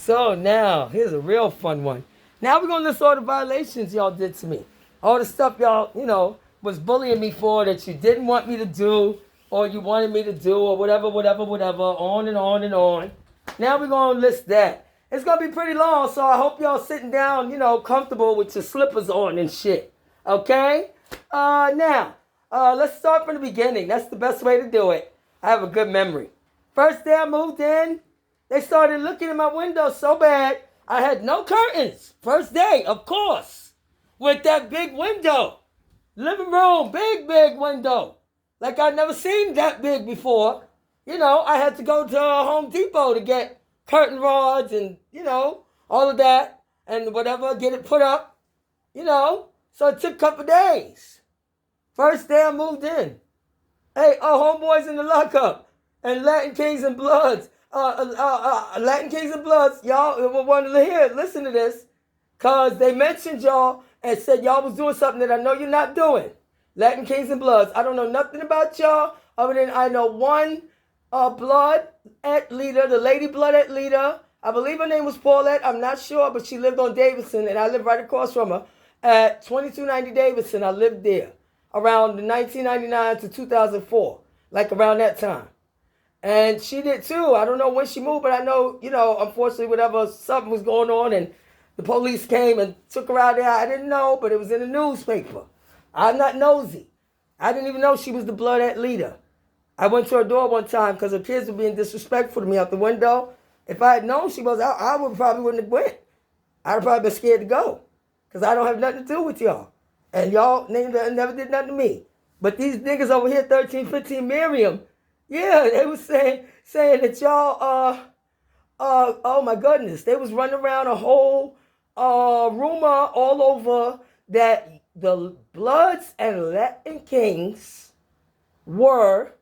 So now, here's a real fun one. Now we're going to list all the violations y'all did to me. All the stuff y'all, was bullying me for that you didn't want me to do or you wanted me to do or whatever, on and on and on. Now we're going to list that. It's going to be pretty long, so I hope y'all sitting down, comfortable with your slippers on and shit. Okay? Let's start from the beginning. That's the best way to do it. I have a good memory. First day I moved in, they started looking in my window so bad, I had no curtains. First day, of course. With that big window. Living room, big window. Like I'd never seen that big before. I had to go to Home Depot to get curtain rods and, all of that. And whatever, get it put up. So it took a couple days. First day I moved in. Hey, homeboys in the lockup. And Latin Kings and Bloods. Latin Kings and Bloods, y'all want to hear, listen to this. Because they mentioned y'all and said y'all was doing something that I know you're not doing. Latin Kings and Bloods. I don't know nothing about y'all other than I know one blood at leader, the lady blood at leader. I believe her name was Paulette. I'm not sure, but she lived on Davidson, and I lived right across from her at 2290 Davidson. I lived there around 1999 to 2004, like around that time. And she did too. I don't know when she moved, but I know, unfortunately, something was going on, and the police came and took her out there. I didn't know, but it was in the newspaper. I'm not nosy. I didn't even know she was the bloodette leader. I went to her door one time because her kids were being disrespectful to me out the window. If I had known she was, I probably wouldn't have went. I'd have probably been scared to go because I don't have nothing to do with y'all. And y'all never did nothing to me. But these niggas over here, 13, 15 Merriam, yeah, they was saying that y'all, oh my goodness, they was running around a whole rumor all over that the Bloods and Latin Kings were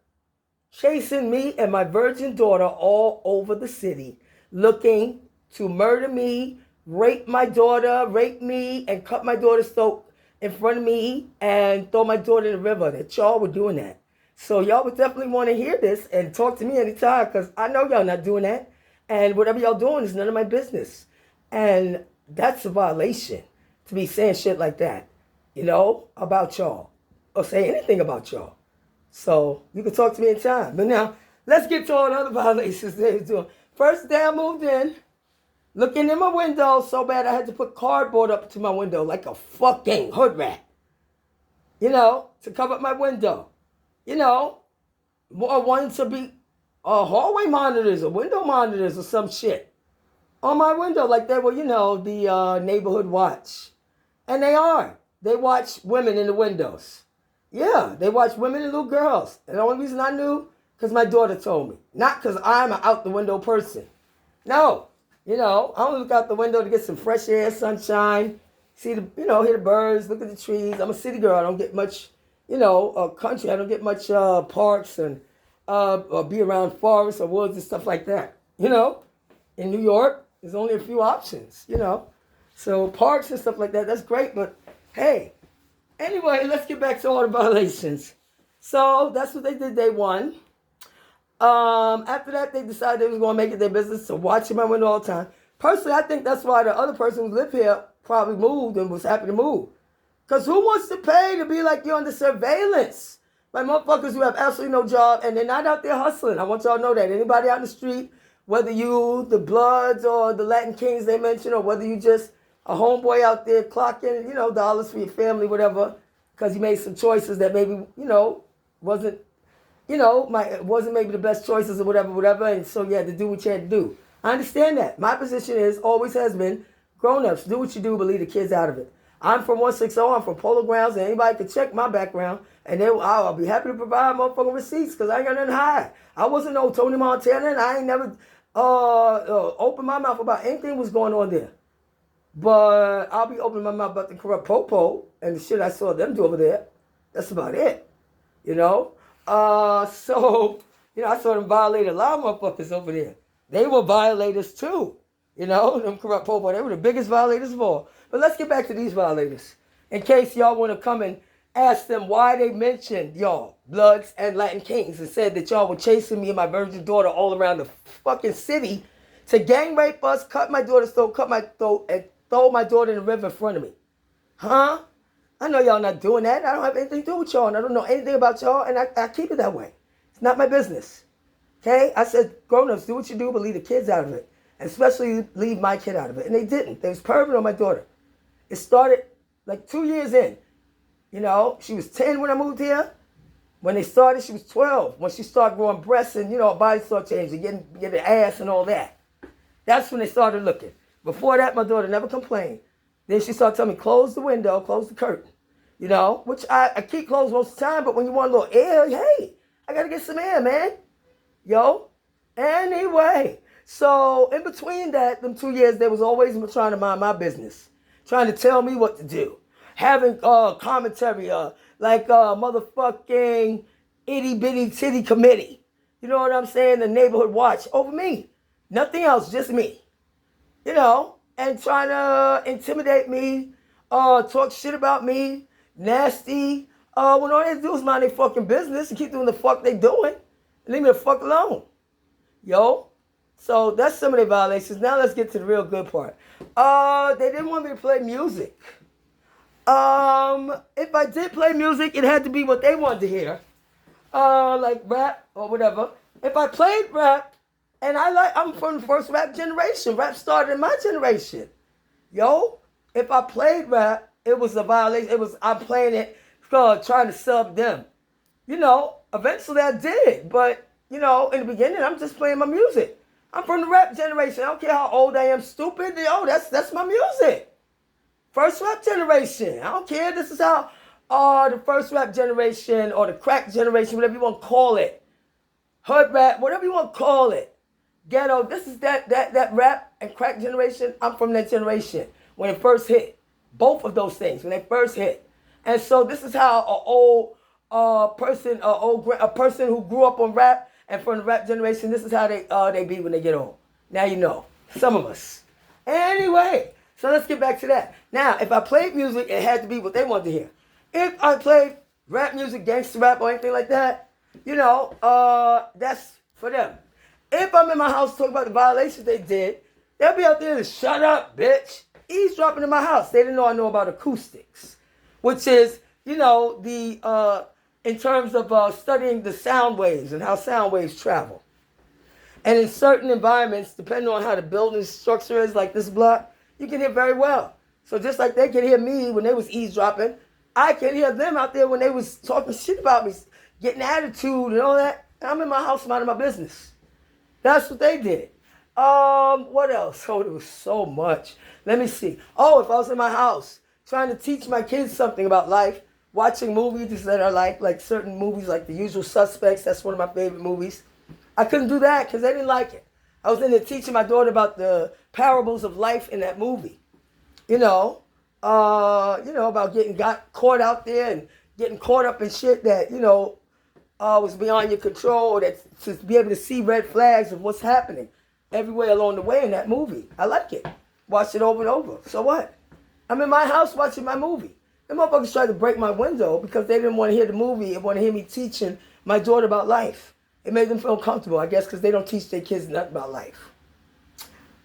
chasing me and my virgin daughter all over the city, looking to murder me, rape my daughter, rape me, and cut my daughter's throat in front of me and throw my daughter in the river. That y'all were doing that. So y'all would definitely want to hear this and talk to me anytime because I know y'all not doing that. And whatever y'all doing is none of my business. And that's a violation to be saying shit like that, about y'all or say anything about y'all. So you can talk to me anytime. But now, let's get to all the other violations they was doing. First day I moved in, looking in my window so bad I had to put cardboard up to my window like a fucking hood rat, to cover up my window. Wanting to be hallway monitors or window monitors or some shit on my window like they were, the neighborhood watch. And they are. They watch women in the windows. Yeah, they watch women and little girls. And the only reason I knew, because my daughter told me. Not because I'm an out-the-window person. No. I only look out the window to get some fresh air, sunshine, see the, hear the birds, look at the trees. I'm a city girl. I don't get much, country. I don't get much parks and or be around forests or woods and stuff like that. In New York, there's only a few options, So parks and stuff like that, that's great. But hey, anyway, let's get back to all the violations. So that's what they did day one. After that, they decided they was going to make it their business to watch my window all the time. Personally, I think that's why the other person who lived here probably moved and was happy to move. Because who wants to pay to be like you're under surveillance? By motherfuckers who have absolutely no job and they're not out there hustling. I want y'all to know that. Anybody out in the street, whether you, the Bloods or the Latin Kings they mentioned, or whether you just a homeboy out there clocking, dollars for your family, whatever, because you made some choices that maybe, wasn't maybe the best choices or whatever, and so you had to do what you had to do. I understand that. My position is, always has been, grown-ups, do what you do, but leave the kids out of it. I'm from 160, I'm from Polo Grounds, and anybody can check my background, and I'll be happy to provide motherfucking receipts, because I ain't got nothing to hide. I wasn't no Tony Montana, and I ain't never opened my mouth about anything was going on there. But I'll be opening my mouth about the corrupt Popo and the shit I saw them do over there. That's about it, I saw them violate a lot of motherfuckers over there. They were violators too. Them corrupt Popo, they were the biggest violators of all. But let's get back to these violators. In case y'all want to come and ask them why they mentioned y'all, Bloods and Latin Kings, and said that y'all were chasing me and my virgin daughter all around the fucking city to gang rape us, cut my daughter's throat, cut my throat, and throw my daughter in the river in front of me. Huh? I know y'all not doing that. I don't have anything to do with y'all, and I don't know anything about y'all, and I keep it that way. It's not my business. Okay? I said, grown-ups, do what you do, but leave the kids out of it. And especially leave my kid out of it. And they didn't. They was perving on my daughter. It started like 2 years in. You know, she was 10 when I moved here. When they started, she was 12. When she started growing breasts and, her body started changing, getting ass and all that. That's when they started looking. Before that, my daughter never complained. Then she started telling me, close the window, close the curtain. Which I keep closed most of the time, but when you want a little air, hey, I got to get some air, man. Anyway. So in between that, them 2 years, they was always trying to mind my business. Trying to tell me what to do. Having commentary, like motherfucking itty bitty titty committee. You know what I'm saying? The neighborhood watch over me. Nothing else, just me. And trying to intimidate me, talk shit about me, nasty. When all they do is mind their fucking business and keep doing the fuck they doing. Leave me the fuck alone. So that's some of the violations. Now let's get to the real good part. They didn't want me to play music. If I did play music, it had to be what they wanted to hear. Like rap or whatever. If I played rap, and I'm from the first rap generation. Rap started in my generation. If I played rap, it was a violation. I'm playing it, trying to sub them. Eventually I did. But, in the beginning, I'm just playing my music. I'm from the rap generation. I don't care how old I am, stupid. That's my music. First rap generation. I don't care. This is how the first rap generation or the crack generation, whatever you want to call it. Hood rap, whatever you want to call it. Ghetto, this is that rap and crack generation. I'm from that generation when it first hit. Both of those things, when they first hit. And so this is how an old person, a person who grew up on rap and from the rap generation, this is how they be when they get old. Now you know. Some of us. Anyway, so let's get back to that. Now, if I played music, it had to be what they wanted to hear. If I played rap music, gangster rap, or anything like that, that's for them. If I'm in my house talking about the violations they did, they'll be out there to shut up, bitch. Eavesdropping in my house. They didn't know I know about acoustics, which is, in terms of studying the sound waves and how sound waves travel. And in certain environments, depending on how the building structure is, like this block, you can hear very well. So just like they could hear me when they was eavesdropping, I can hear them out there when they was talking shit about me, getting attitude and all that. And I'm in my house minding my business. That's what they did. What else? Oh, there was so much. Let me see. Oh, if I was in my house trying to teach my kids something about life, watching movies that are like certain movies like The Usual Suspects, that's one of my favorite movies. I couldn't do that because they didn't like it. I was in there teaching my daughter about the parables of life in that movie. About got caught out there and getting caught up in shit that, was beyond your control, or that to be able to see red flags of what's happening everywhere along the way in that movie. I like it. Watch it over and over. So what? I'm in my house watching my movie. The motherfuckers tried to break my window because they didn't want to hear the movie and want to hear me teaching my daughter about life. It made them feel comfortable, I guess, because they don't teach their kids nothing about life.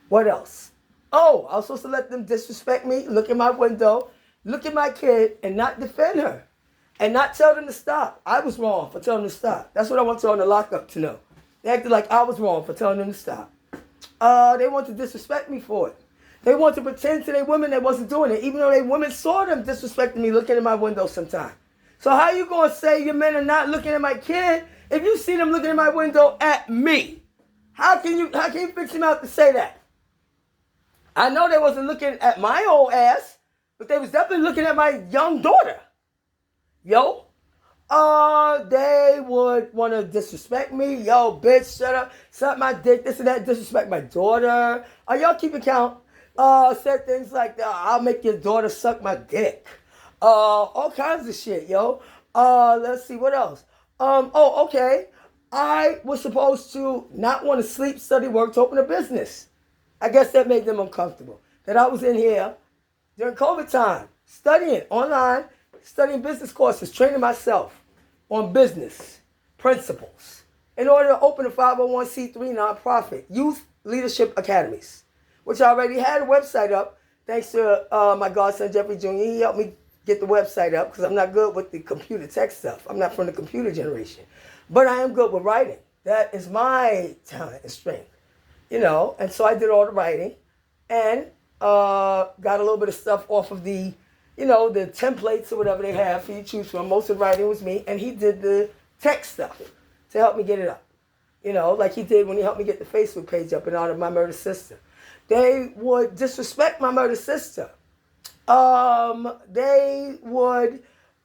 What else? Oh, I was supposed to let them disrespect me, look in my window, look at my kid, and not defend her. And not tell them to stop. I was wrong for telling them to stop. That's what I want y'all in the lockup to know. They acted like I was wrong for telling them to stop. They want to disrespect me for it. They want to pretend to their women they wasn't doing it, even though their women saw them disrespecting me looking in my window sometime. So how you going to say your men are not looking at my kid if you see them looking in my window at me? How can you fix them out to say that? I know they wasn't looking at my old ass, but they was definitely looking at my young daughter. They would want to disrespect me. Yo, bitch, shut up. Suck my dick, this and that. Disrespect my daughter. Y'all keep account. Said things like, I'll make your daughter suck my dick. All kinds of shit, yo. Let's see, what else? Okay. I was supposed to not want to sleep, study, work, to open a business. I guess that made them uncomfortable. That I was in here during COVID time, studying online, studying business courses, training myself on business principles in order to open a 501c3 nonprofit, youth leadership academies, which I already had a website up thanks to my godson Jeffrey Jr. He helped me get the website up because I'm not good with the computer tech stuff. I'm not from the computer generation. But I am good with writing. That is my talent and strength. And so I did all the writing and got a little bit of stuff off of the, the templates or whatever they have for you to choose from. Most of the writing was me, and he did the tech stuff to help me get it up. Like he did when he helped me get the Facebook page up in honor of my murdered sister. They would disrespect my murdered sister. They would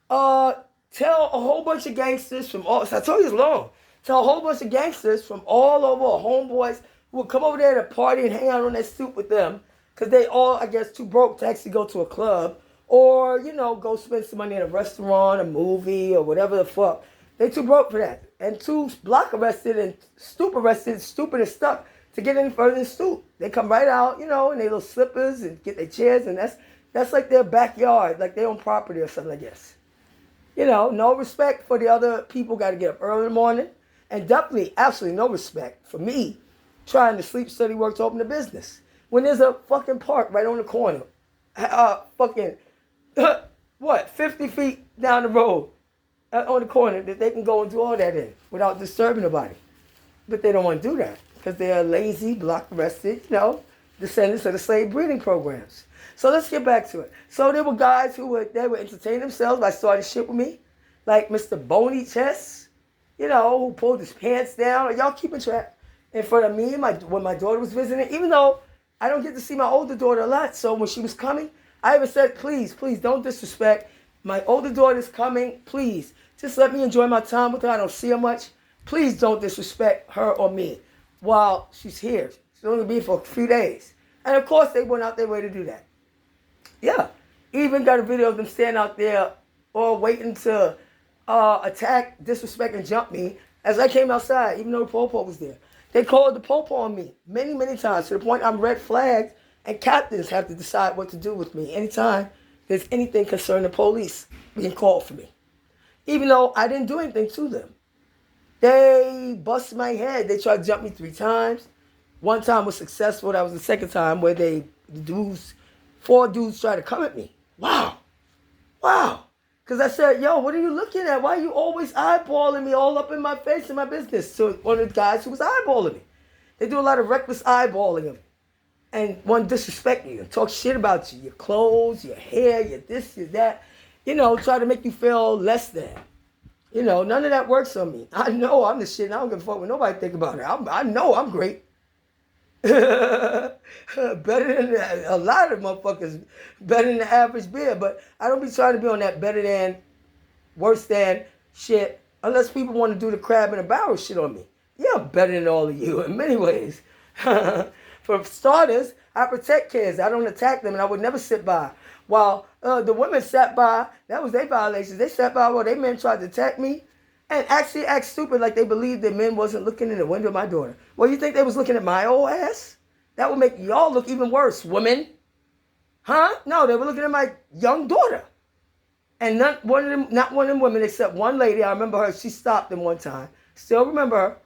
tell a whole bunch of gangsters from all, so I told you it's long, tell a whole bunch of gangsters from all over, homeboys who would come over there to party and hang out on that stoop with them because they all, I guess, too broke to actually go to a club or, go spend some money in a restaurant, a movie, or whatever the fuck. They too broke for that. And too block arrested and stoop arrested, stupid and stuck to get any further than stoop. They come right out, in their little slippers and get their chairs, and that's like their backyard, like their own property or something, I guess. No respect for the other people, got to get up early in the morning. And definitely, absolutely no respect for me trying to sleep, study, work to open a business. When there's a fucking park right on the corner, 50 feet down the road on the corner that they can go and do all that in without disturbing nobody. But they don't want to do that because they're lazy, block arrested, descendants of the slave breeding programs. So let's get back to it. So there were guys who would entertain themselves by starting shit with me, like Mr. Bony Chest, who pulled his pants down. Are y'all keeping track? In front of me when my daughter was visiting, even though I don't get to see my older daughter a lot. So when she was coming, I even said, please don't disrespect. My older daughter's coming. Please, just let me enjoy my time with her. I don't see her much. Please don't disrespect her or me while she's here. She's only be for a few days. And of course, they went out their way to do that. Yeah. Even got a video of them standing out there or waiting to attack, disrespect, and jump me as I came outside, even though the Popo was there. They called the Popo on me many, many times to the point I'm red flagged, and captains have to decide what to do with me anytime there's anything concerning the police being called for me. Even though I didn't do anything to them. They busted my head. They tried to jump me 3 times. One time was successful. That was the second time where 4 dudes tried to come at me. Wow. Because I said, yo, what are you looking at? Why are you always eyeballing me all up in my face and my business? So one of the guys who was eyeballing me. They do a lot of reckless eyeballing of me. And want to disrespect you and talk shit about you. Your clothes, your hair, your this, your that. Try to make you feel less than. None of that works on me. I know I'm the shit and I don't give a fuck what nobody think about it. I know I'm great. Better than a lot of motherfuckers, better than the average beer, but I don't be trying to be on that better than, worse than shit unless people want to do the crab in a barrel shit on me. Yeah, I'm better than all of you in many ways. For starters, I protect kids. I don't attack them, and I would never sit by. While the women sat by, that was their violations. They sat by while their men tried to attack me and actually act stupid like they believed that men wasn't looking in the window of my daughter. Well, you think they was looking at my old ass? That would make y'all look even worse, women. Huh? No, they were looking at my young daughter. And not one of them women except one lady, I remember her, she stopped them one time. Still remember her.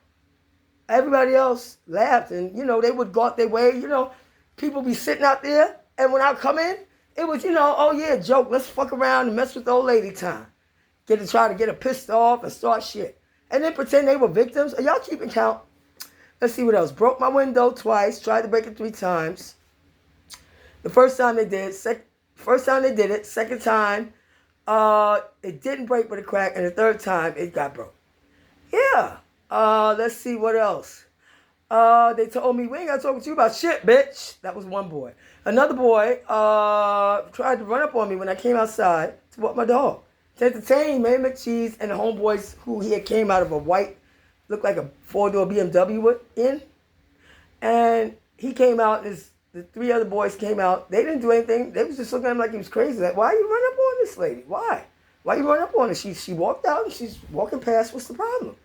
Everybody else laughed and, they would go out their way. People be sitting out there. And when I come in, it was, oh yeah, joke. Let's fuck around and mess with the old lady time. Try to get her pissed off and start shit. And then pretend they were victims. Are y'all keeping count? Let's see what else. Broke my window twice. Tried to break it 3 times. The first time they did it. Second time, it didn't break but it cracked. And the third time, it got broke. Yeah. Let's see what else. They told me, we ain't got to talk to you about shit, bitch. That was one boy. Another boy tried to run up on me when I came outside to walk my dog. To entertain Mary McCheese and the homeboys who he had came out of a white, looked like a 4-door BMW in. And he came out, and the 3 other boys came out. They didn't do anything. They was just looking at him like he was crazy. Like, why you run up on this lady? Why? Why you run up on her? She walked out and she's walking past. What's the problem?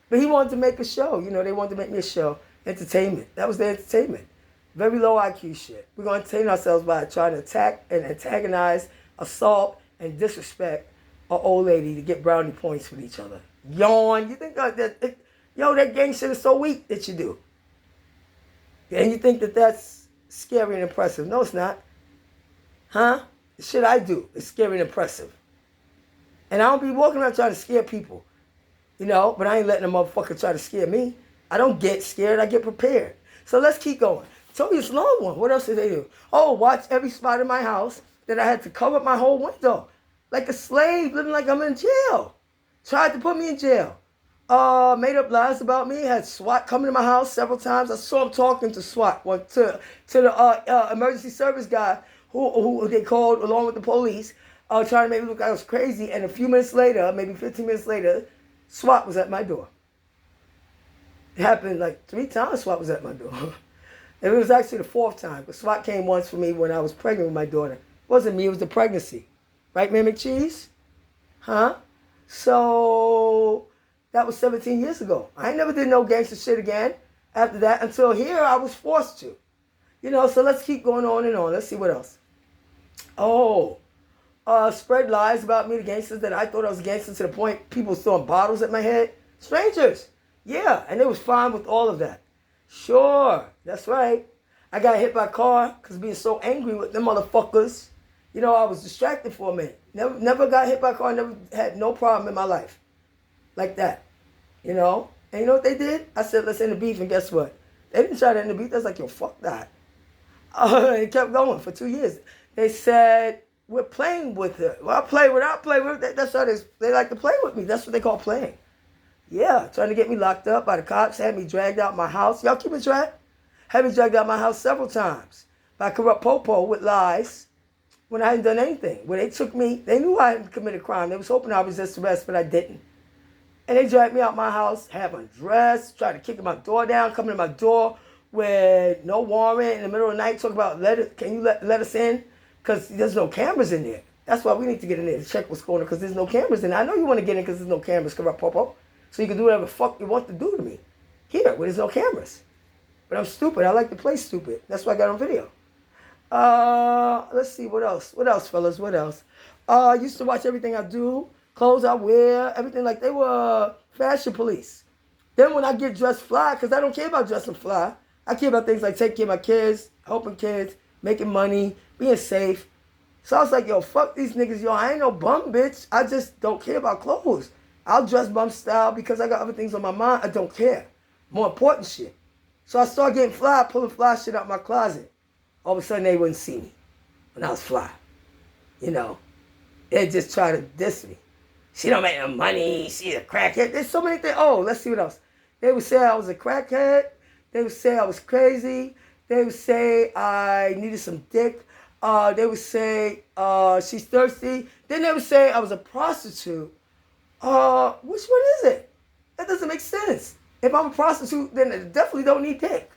But he wanted to make a show. They wanted to make me a show. Entertainment. That was their entertainment. Very low IQ shit. We're going to entertain ourselves by trying to attack and antagonize, assault, and disrespect an old lady to get brownie points with each other. Yawn. You think that gang shit is so weak that you do. And you think that that's scary and impressive. No, it's not. Huh? The shit I do is scary and impressive. And I don't be walking around trying to scare people. You know, but I ain't letting a motherfucker try to scare me. I don't get scared. I get prepared. So let's keep going. Told you it's a long one. What else did they do? Oh, watch every spot in my house that I had to cover up my whole window. Like a slave, living like I'm in jail. Tried to put me in jail. Made up lies about me. Had SWAT coming to my house several times. I saw him talking to SWAT, to the emergency service guy who they called along with the police, trying to make me look like I was crazy. And a few minutes later, maybe 15 minutes later, SWAT was at my door. It happened like 3 times SWAT was at my door. And it was actually the 4th time. But SWAT came once for me when I was pregnant with my daughter. It wasn't me, it was the pregnancy. Right, Ma'am McCheese? Huh? So that was 17 years ago. I ain't never did no gangster shit again after that until here I was forced to. You know, so let's keep going on and on. Let's see what else. Oh, spread lies about me to gangsters that I thought I was a gangster to the point people throwing bottles at my head. Strangers. Yeah, and they was fine with all of that. Sure, that's right. I got hit by a car because being so angry with them motherfuckers. You know, I was distracted for a minute. Never got hit by a car. Never had no problem in my life. Like that. You know? And you know what they did? I said, let's end the beef, and guess what? They didn't try to end the beef. They was like, yo, fuck that. It kept going for 2 years. They said, we're playing with her. Well, I play with her. That's how they like to play with me. That's what they call playing. Yeah, trying to get me locked up by the cops, had me dragged out my house. Y'all keep it track? Had me dragged out my house several times by corrupt Popo with lies when I hadn't done anything. When they took me, they knew I hadn't committed a crime. They was hoping I would resist arrest, but I didn't. And they dragged me out my house, had my dress, tried to kick my door down, coming to my door with no warrant in the middle of the night, talking about, can you let us in? Because there's no cameras in there. That's why we need to get in there to check what's going on, because there's no cameras in there. I know you want to get in because there's no cameras, corrupt Popo. So you can do whatever the fuck you want to do to me. Here, where there's no cameras. But I'm stupid. I like to play stupid. That's why I got on video. Let's see, what else? What else, fellas? What else? I used to watch everything I do, clothes I wear, everything. Like, they were fashion police. Then when I get dressed fly, because I don't care about dressing fly, I care about things like taking care of my kids, helping kids, making money, being safe. So I was like, yo, fuck these niggas. Yo, I ain't no bum, bitch. I just don't care about clothes. I'll dress bum style because I got other things on my mind. I don't care. More important shit. So I started getting fly, pulling fly shit out my closet. All of a sudden, they wouldn't see me when I was fly. You know, they just try to diss me. She don't make no money. She's a crackhead. There's so many things. Oh, let's see what else. They would say I was a crackhead. They would say I was crazy. They would say I needed some dick. They would say she's thirsty. Then they would say I was a prostitute. Which one is it? That doesn't make sense. If I'm a prostitute, then I definitely don't need dick.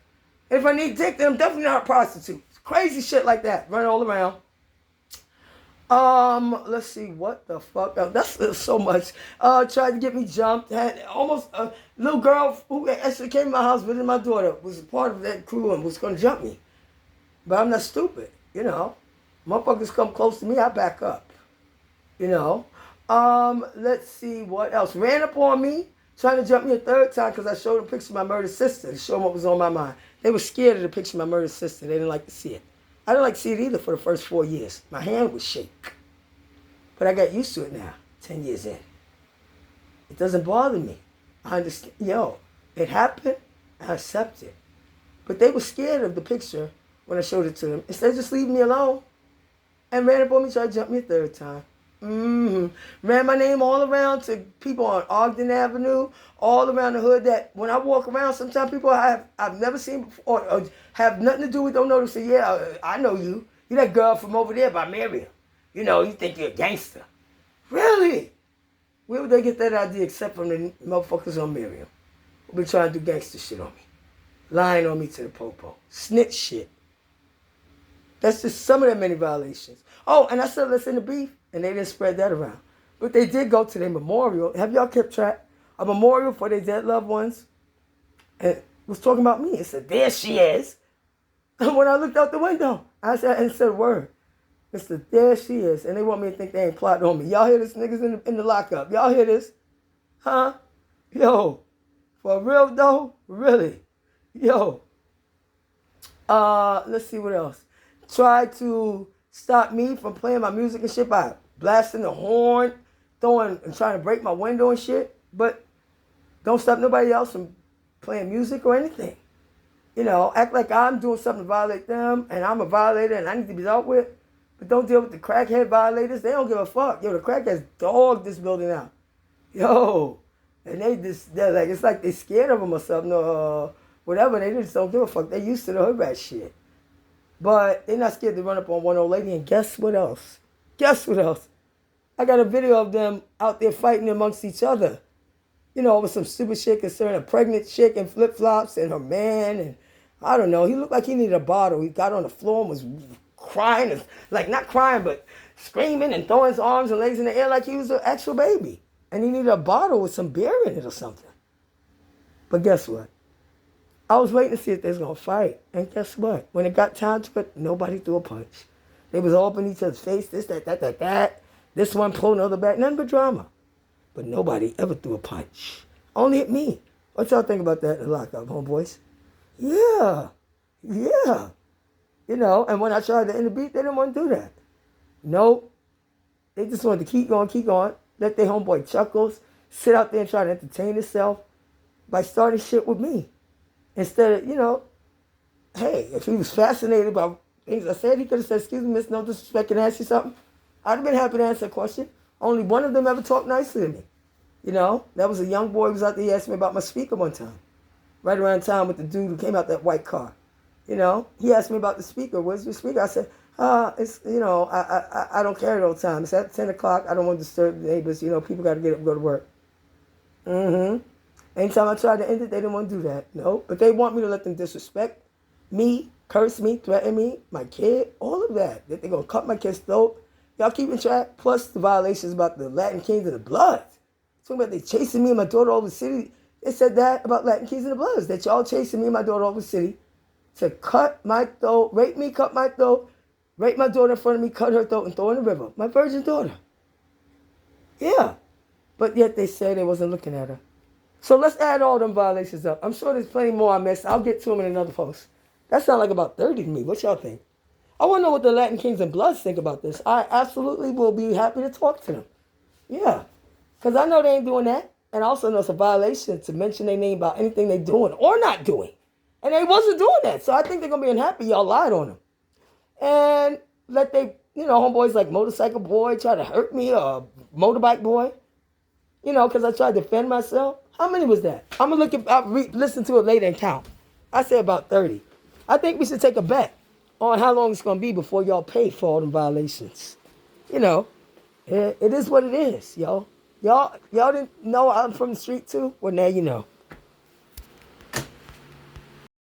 If I need dick, then I'm definitely not a prostitute. Crazy shit like that. Run all around. Let's see, what the fuck? That's so much. Tried to get me jumped. Had almost a little girl who actually came to my house visiting my daughter, was a part of that crew and was going to jump me. But I'm not stupid, you know. Motherfuckers come close to me, I back up. You know. Let's see, what else? Ran up on me, trying to jump me a 3rd time because I showed them a picture of my murdered sister to show them what was on my mind. They were scared of the picture of my murdered sister. They didn't like to see it. I didn't like to see it either for the first 4 years. My hand would shake. But I got used to it now, 10 years in. It doesn't bother me. I understand. Yo, it happened. I accept it. But they were scared of the picture when I showed it to them. Instead of just leaving me alone. And ran up on me, tried to jump me a 3rd time. Ran my name all around to people on Ogden Avenue, all around the hood that when I walk around, sometimes people I've never seen before or have nothing to do with don't know to say, yeah, I know you. You're that girl from over there by Merriam. You know, you think you're a gangster. Really? Where would they get that idea except from the motherfuckers on Merriam who been trying to do gangster shit on me? Lying on me to the Popo. Snitch shit. That's just some of the many violations. Oh, and I said, let's end the beef. And they didn't spread that around. But they did go to their memorial. Have y'all kept track? A memorial for their dead loved ones. And it was talking about me. It said, there she is. And when I looked out the window, I said a word. It said, there she is. And they want me to think they ain't plotting on me. Y'all hear this, niggas in the lockup? Y'all hear this? Huh? Yo, for real though? Really? Yo. Let's see what else. Tried to stop me from playing my music and shit by blasting the horn, throwing and trying to break my window and shit. But don't stop nobody else from playing music or anything. You know, act like I'm doing something to violate them and I'm a violator and I need to be dealt with. But don't deal with the crackhead violators. They don't give a fuck. Yo, the crackheads dogged this building out. Yo. And they're like, it's like they scared of them or something or whatever. They just don't give a fuck. They used to the hood rat shit. But they're not scared to run up on one old lady. And guess what else? Guess what else? I got a video of them out there fighting amongst each other. You know, with some stupid shit concerning a pregnant chick in flip-flops and her man. And I don't know. He looked like he needed a bottle. He got on the floor and was crying. Like, not crying, but screaming and throwing his arms and legs in the air like he was an actual baby. And he needed a bottle with some beer in it or something. But guess what? I was waiting to see if they was going to fight. And guess what? When it got time to it, nobody threw a punch. They was all up in each other's face, this, that. This one pulled another back. Nothing but drama. But nobody ever threw a punch. Only at me. What y'all think about that in the lockup, homeboys? Yeah. You know, and when I tried to end the beat, they didn't want to do that. Nope. They just wanted to keep going. Let their homeboy Chuckles sit out there and try to entertain himself by starting shit with me. Instead of, you know, hey, if he was fascinated by things I said, he could have said, excuse me, miss, no disrespect, can I ask you something? I'd have been happy to answer a question. Only one of them ever talked nicely to me. You know, that was a young boy who was out there, he asked me about my speaker one time. Right around town with the dude who came out that white car. You know, he asked me about the speaker. Where's your speaker? I said, it's, you know, I don't carry it all the time. It's at 10 o'clock. I don't want to disturb the neighbors. You know, people got to get up and go to work. Anytime I tried to end it, they didn't want to do that. No, but they want me to let them disrespect me, curse me, threaten me, my kid, all of that. That they're going to cut my kid's throat. Y'all keeping track? Plus the violations about the Latin Kings of the Bloods. Talking about they chasing me and my daughter over the city. They said that about Latin Kings of the Bloods, that y'all chasing me and my daughter over the city to cut my throat, rape me, cut my throat, rape my daughter in front of me, cut her throat, and throw her in the river. My virgin daughter. Yeah. But yet they say they wasn't looking at her. So let's add all them violations up. I'm sure there's plenty more I missed. I'll get to them in another post. That sounds like about 30 to me. What y'all think? I want to know what the Latin Kings and Bloods think about this. I absolutely will be happy to talk to them. Yeah. Because I know they ain't doing that. And I also know it's a violation to mention their name about anything they're doing or not doing. And they wasn't doing that. So I think they're going to be unhappy y'all lied on them. And let they, you know, homeboys like Motorcycle Boy try to hurt me or Motorbike Boy. You know, because I tried to defend myself. How many was that? I'm going to listen to it later and count. I said about 30. I think we should take a bet on how long it's going to be before y'all pay for all them violations. You know, it is what it is, yo. Y'all didn't know I'm from the street too? Well, now you know.